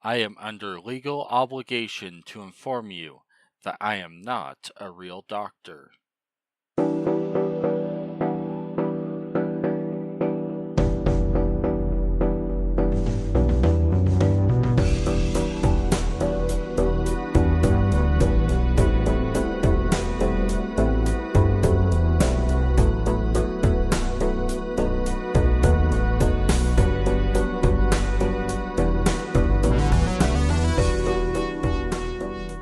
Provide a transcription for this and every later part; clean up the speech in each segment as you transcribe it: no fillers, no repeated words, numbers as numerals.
I am under legal obligation to inform you that I am not a real doctor.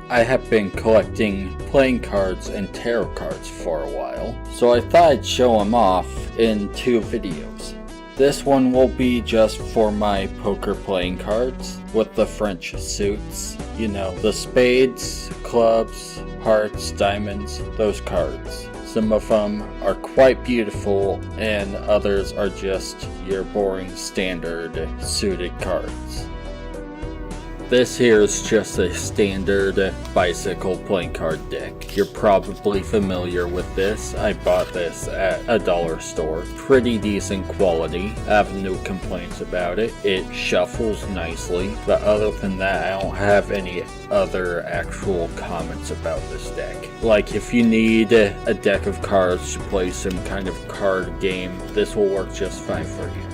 I have been collecting playing cards and tarot cards for a while, so I thought I'd show them off in 2 videos. This one will be just for my poker playing cards with the French suits. You know, the spades, clubs, hearts, diamonds, those cards. Some of them are quite beautiful and others are just your boring standard suited cards. This here is just a standard bicycle playing card deck. You're probably familiar with this. I bought this at a dollar store. Pretty decent quality. I have no complaints about it. It shuffles nicely. But other than that, I don't have any other actual comments about this deck. Like if you need a deck of cards to play some kind of card game, this will work just fine for you.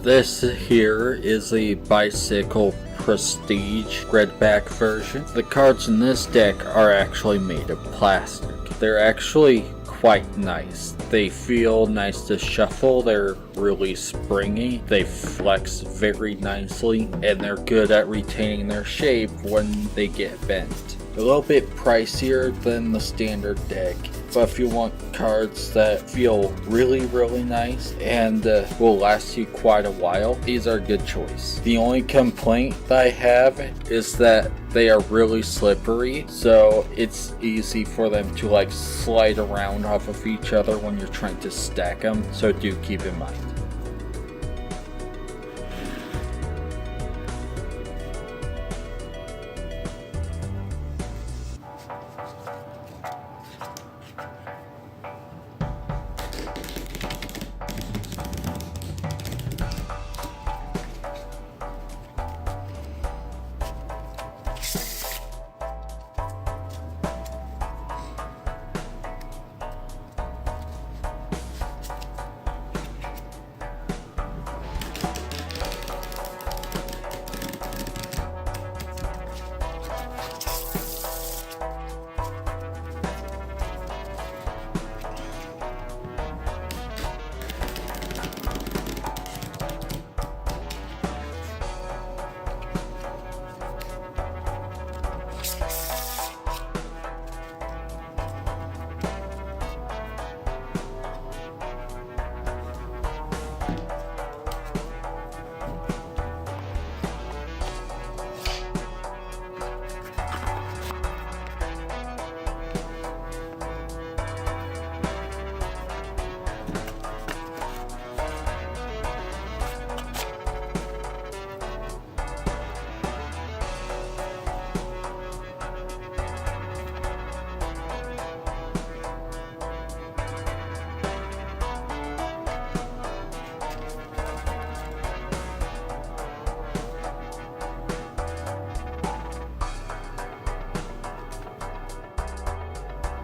This here is a Bicycle Prestige Redback version. The cards in this deck are actually made of plastic. They're actually quite nice. They feel nice to shuffle, they're really springy, they flex very nicely, and they're good at retaining their shape when they get bent. A little bit pricier than the standard deck, but if you want cards that feel really nice and will last you quite a while, these are a good choice. The only complaint that I have is that they are really slippery, so it's easy for them to like slide around off of each other when you're trying to stack them, so do keep in mind.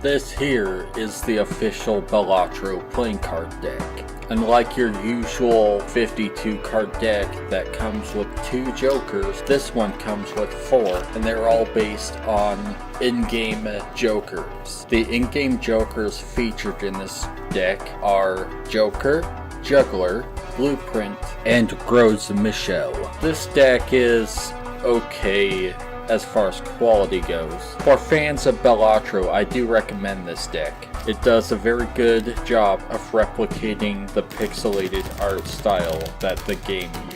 This here is the official Balatro playing card deck. Unlike your usual 52 card deck that comes with 2 jokers, this one comes with 4, and they're all based on in-game jokers. The in-game jokers featured in this deck are Joker, Juggler, Blueprint, and Gros Michel. This deck is okay as far as quality goes. For fans of Balatro, I do recommend this deck. It does a very good job of replicating the pixelated art style that the game uses.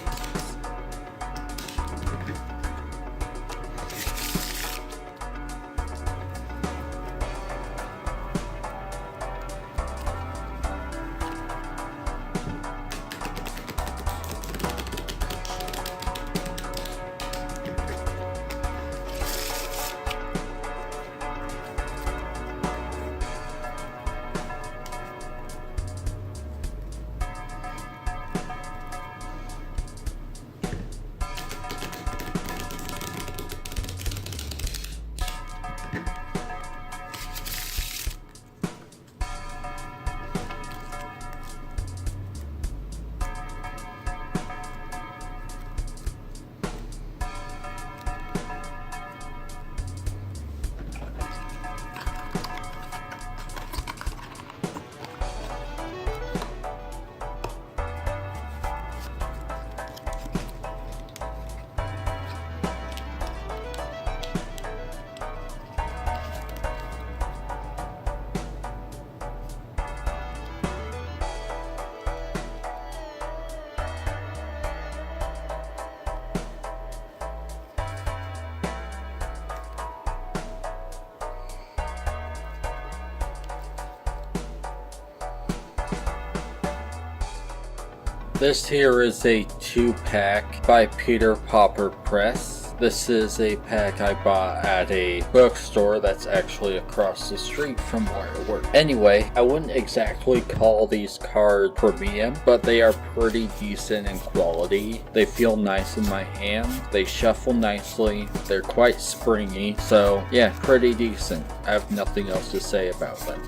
This here is a 2-pack by Peter Popper Press. This is a pack I bought at a bookstore that's actually across the street from where I work. Anyway, I wouldn't exactly call these cards premium, but they are pretty decent in quality. They feel nice in my hand, they shuffle nicely, they're quite springy, so yeah, pretty decent. I have nothing else to say about them.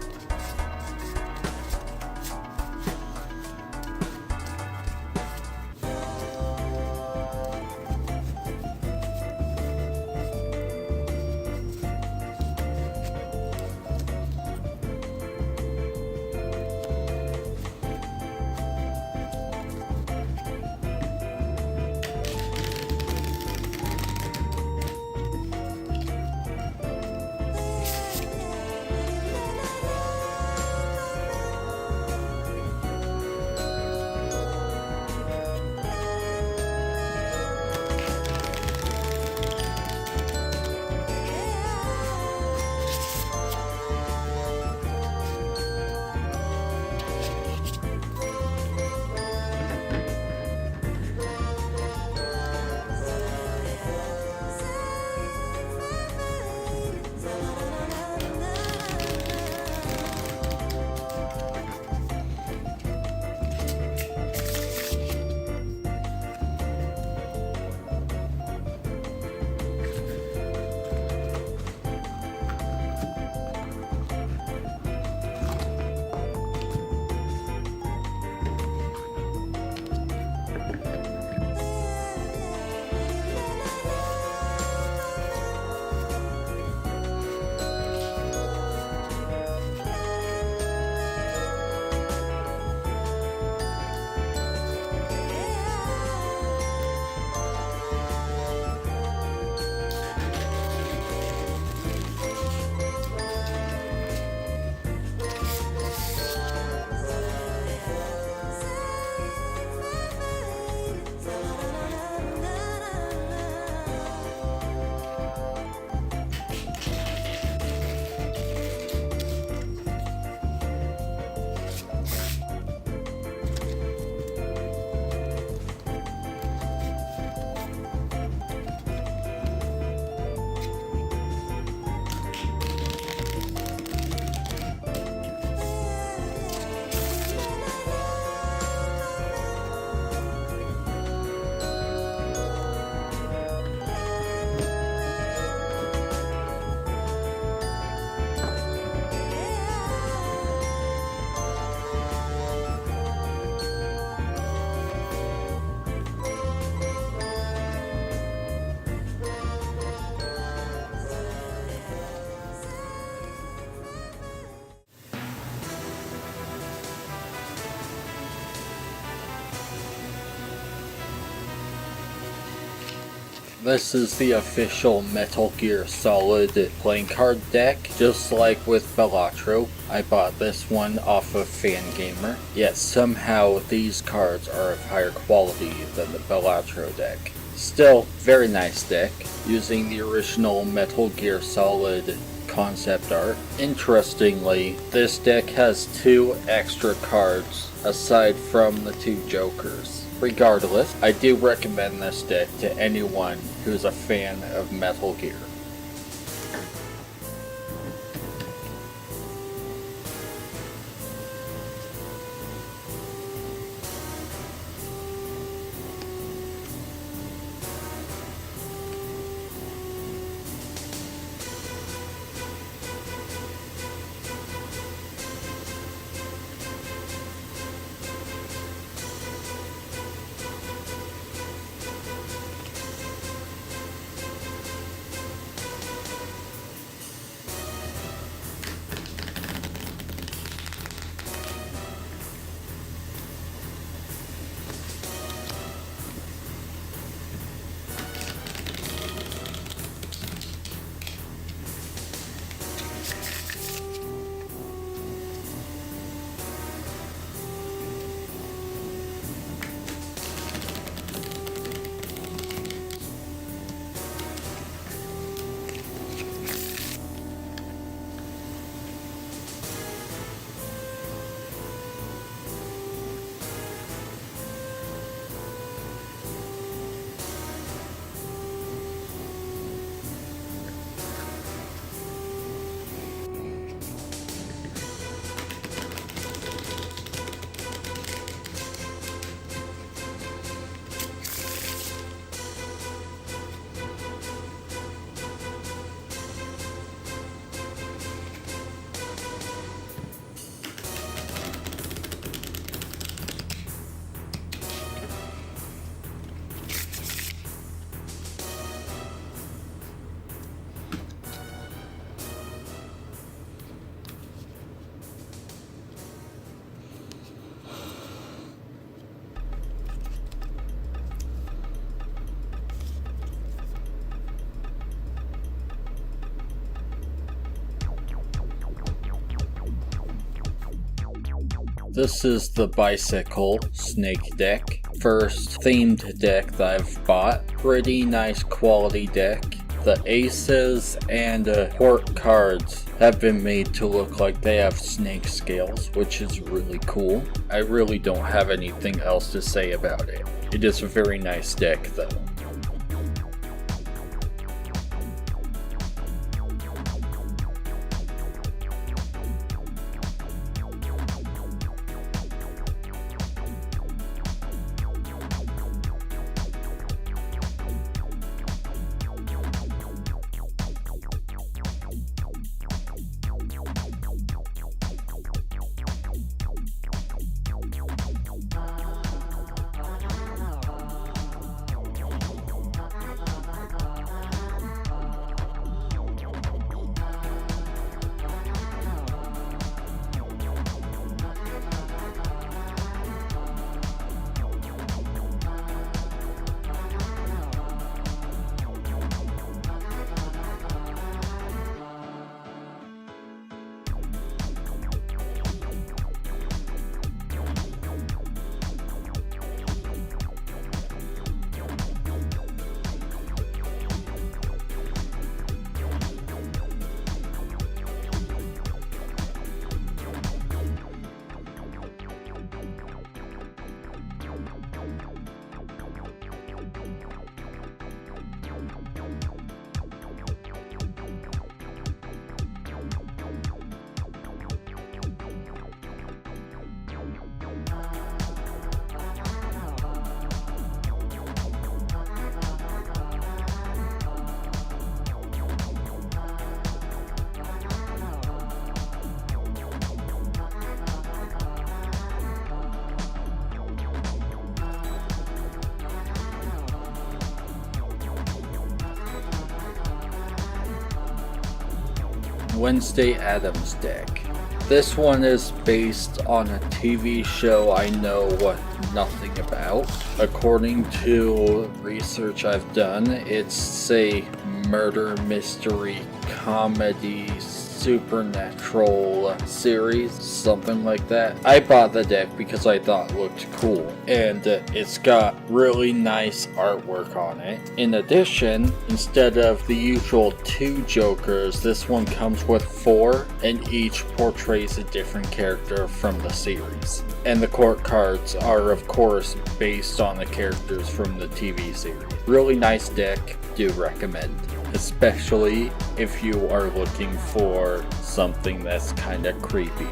This is the official Metal Gear Solid playing card deck. Just like with Balatro, I bought this one off of Fangamer, yet somehow these cards are of higher quality than the Balatro deck. Still, very nice deck, using the original Metal Gear Solid concept art. Interestingly, this deck has 2 extra cards aside from the 2 Jokers. Regardless, I do recommend this deck to anyone who's a fan of Metal Gear. This is the Bicycle Snake deck. First themed deck that I've bought. Pretty nice quality deck. The aces and port cards have been made to look like they have snake scales, which is really cool. I really don't have anything else to say about it. It is a very nice deck though. Wednesday Addams deck. This one is based on a TV show I know nothing about. According to research I've done, it's a murder mystery comedy supernatural series, something like that. I bought the deck because I thought it looked cool, and it's got really nice artwork on it. In addition, instead of the usual 2 jokers, this one comes with 4, and each portrays a different character from the series. And the court cards are of course based on the characters from the TV series. Really nice deck, do recommend. Especially if you are looking for something that's kinda creepy.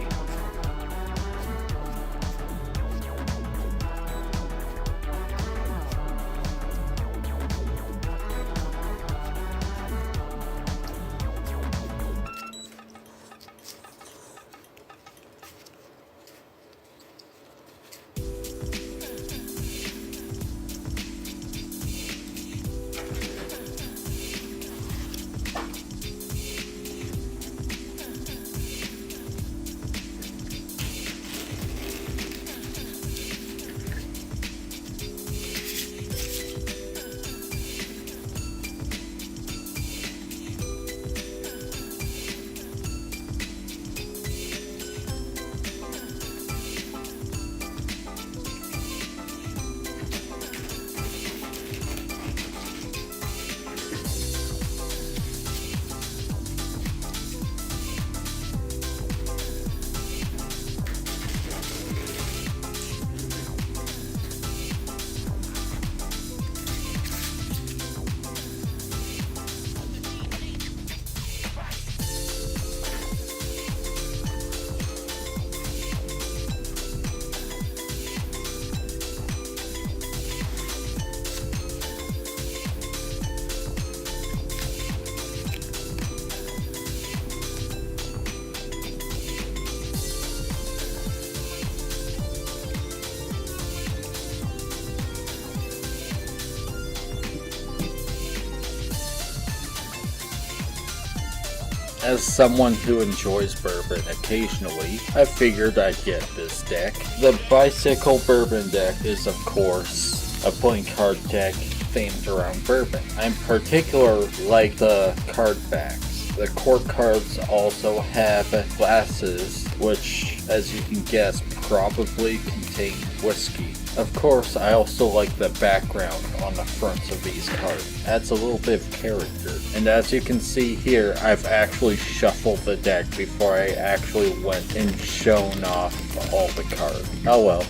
As someone who enjoys bourbon occasionally, I figured I'd get this deck. The Bicycle Bourbon deck is of course a playing card deck themed around bourbon. I in particular like the card backs. The court cards also have glasses, which as you can guess probably contain whiskey. Of course, I also like the background on the fronts of these cards. Adds a little bit of character. And as you can see here, I've actually shuffled the deck before I actually went and shown off all the cards. Oh well.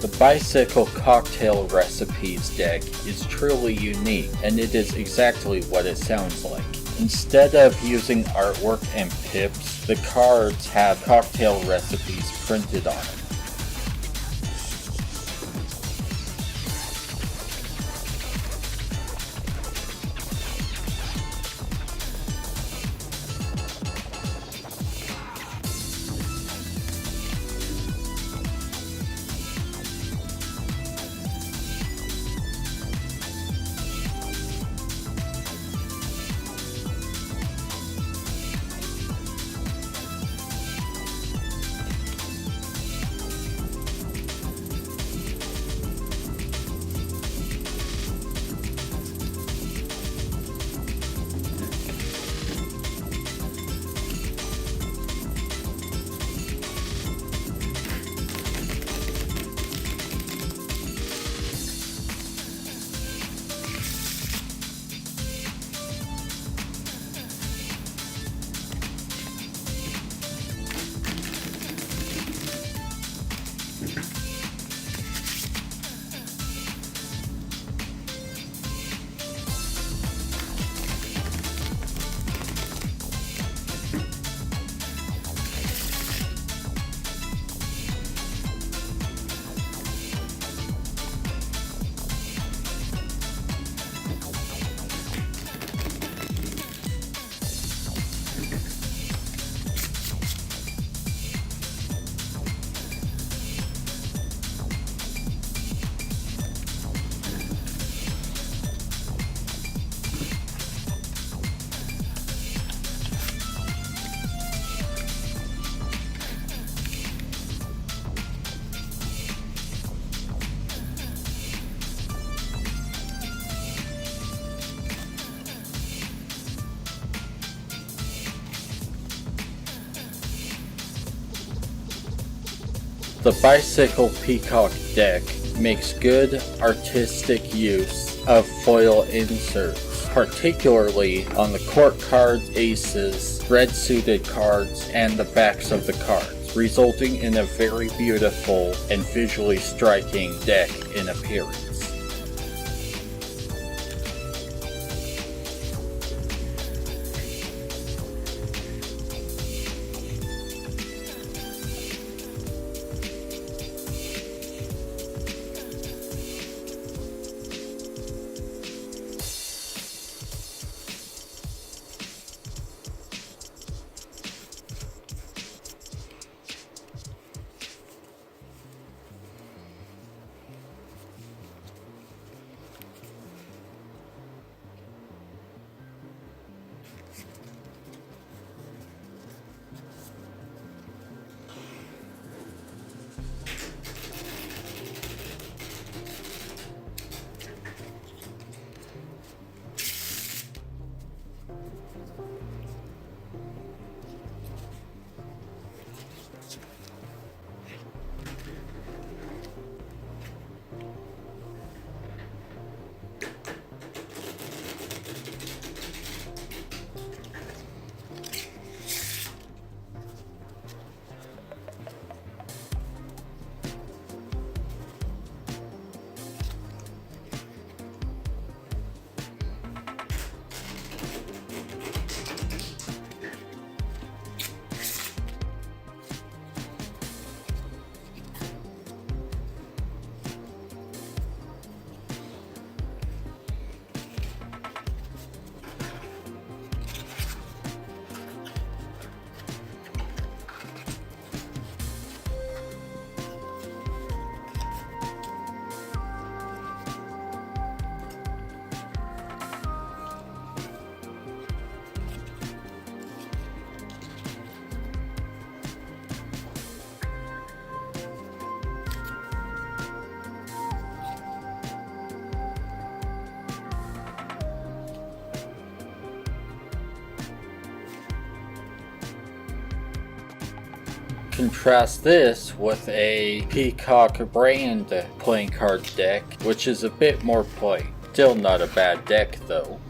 The Bicycle Cocktail Recipes deck is truly unique, and it is exactly what it sounds like. Instead of using artwork and pips, the cards have cocktail recipes printed on it. The Bicycle Peacock deck makes good artistic use of foil inserts, particularly on the court cards, aces, red suited cards, and the backs of the cards, resulting in a very beautiful and visually striking deck in appearance. Contrast this with a Peacock brand playing card deck, which is a bit more plain. Still not a bad deck though.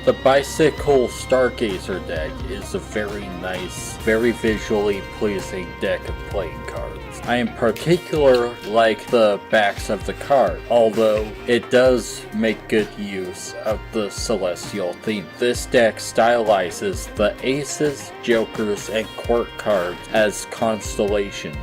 The Bicycle Stargazer deck is a very nice, very visually pleasing deck of playing cards. I in particular like the backs of the card, although it does make good use of the celestial theme. This deck stylizes the aces, jokers, and court cards as constellations.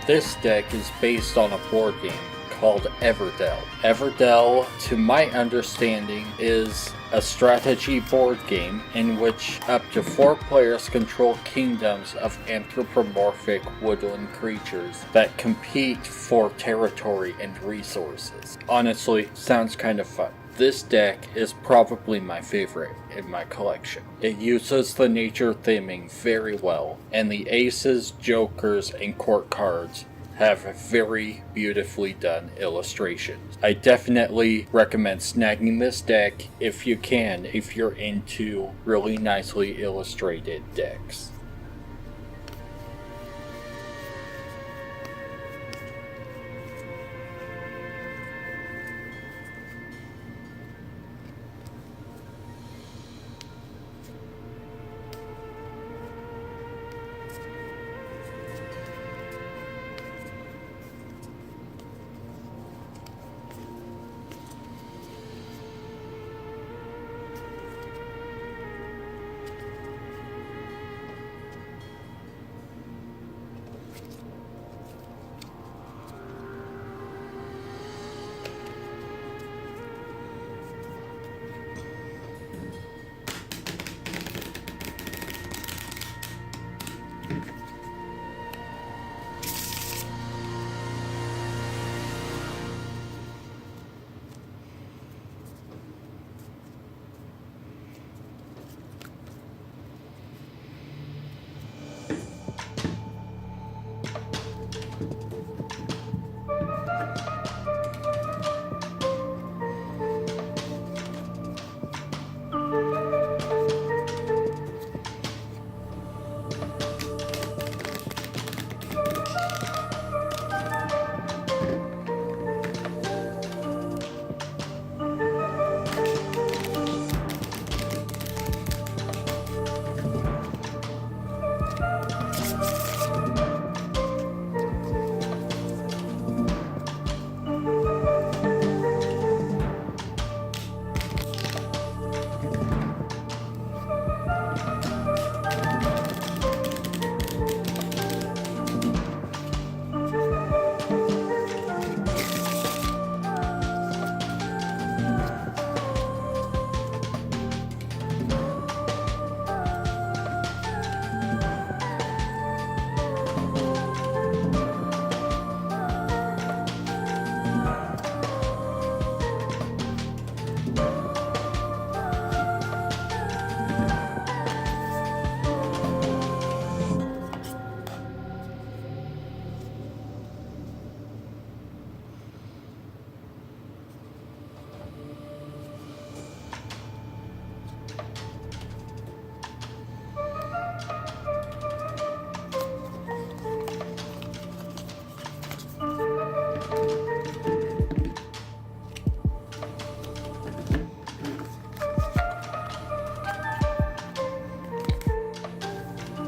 This deck is based on a board game called Everdell. Everdell, to my understanding, is a strategy board game in which up to 4 players control kingdoms of anthropomorphic woodland creatures that compete for territory and resources. Honestly, sounds kind of fun. This deck is probably my favorite in my collection. It uses the nature theming very well, and the aces, jokers, and court cards have very beautifully done illustrations. I definitely recommend snagging this deck if you can, if you're into really nicely illustrated decks.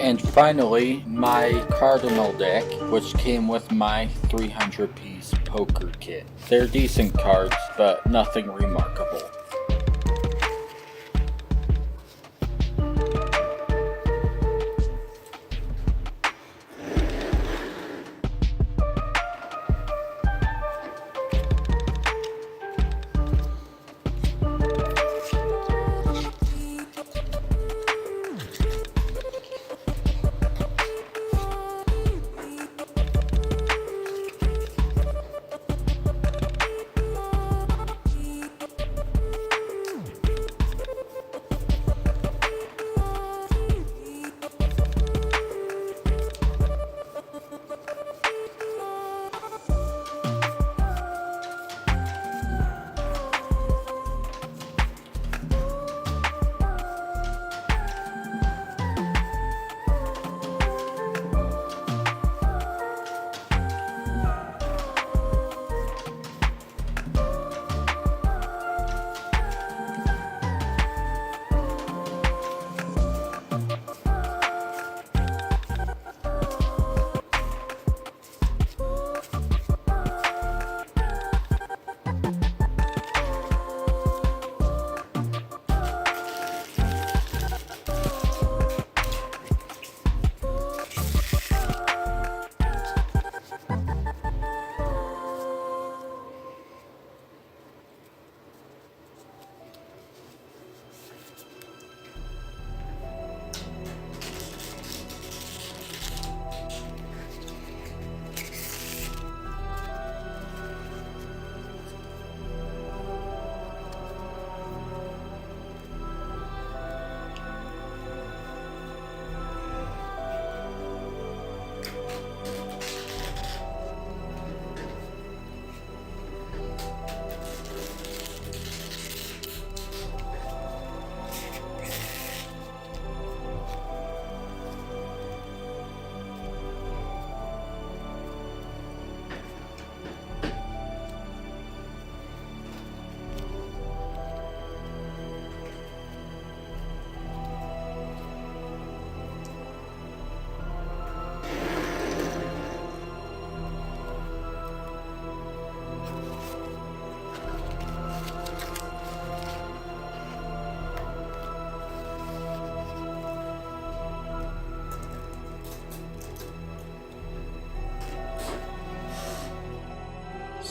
And finally, my Cardinal deck, which came with my 300-piece poker kit. They're decent cards, but nothing remarkable.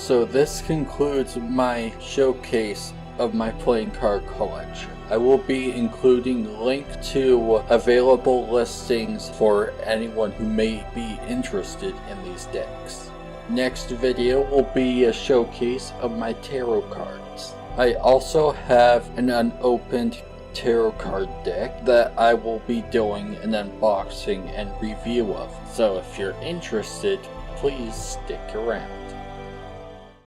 So this concludes my showcase of my playing card collection. I will be including link to available listings for anyone who may be interested in these decks. Next video will be a showcase of my tarot cards. I also have an unopened tarot card deck that I will be doing an unboxing and review of. So if you're interested, please stick around.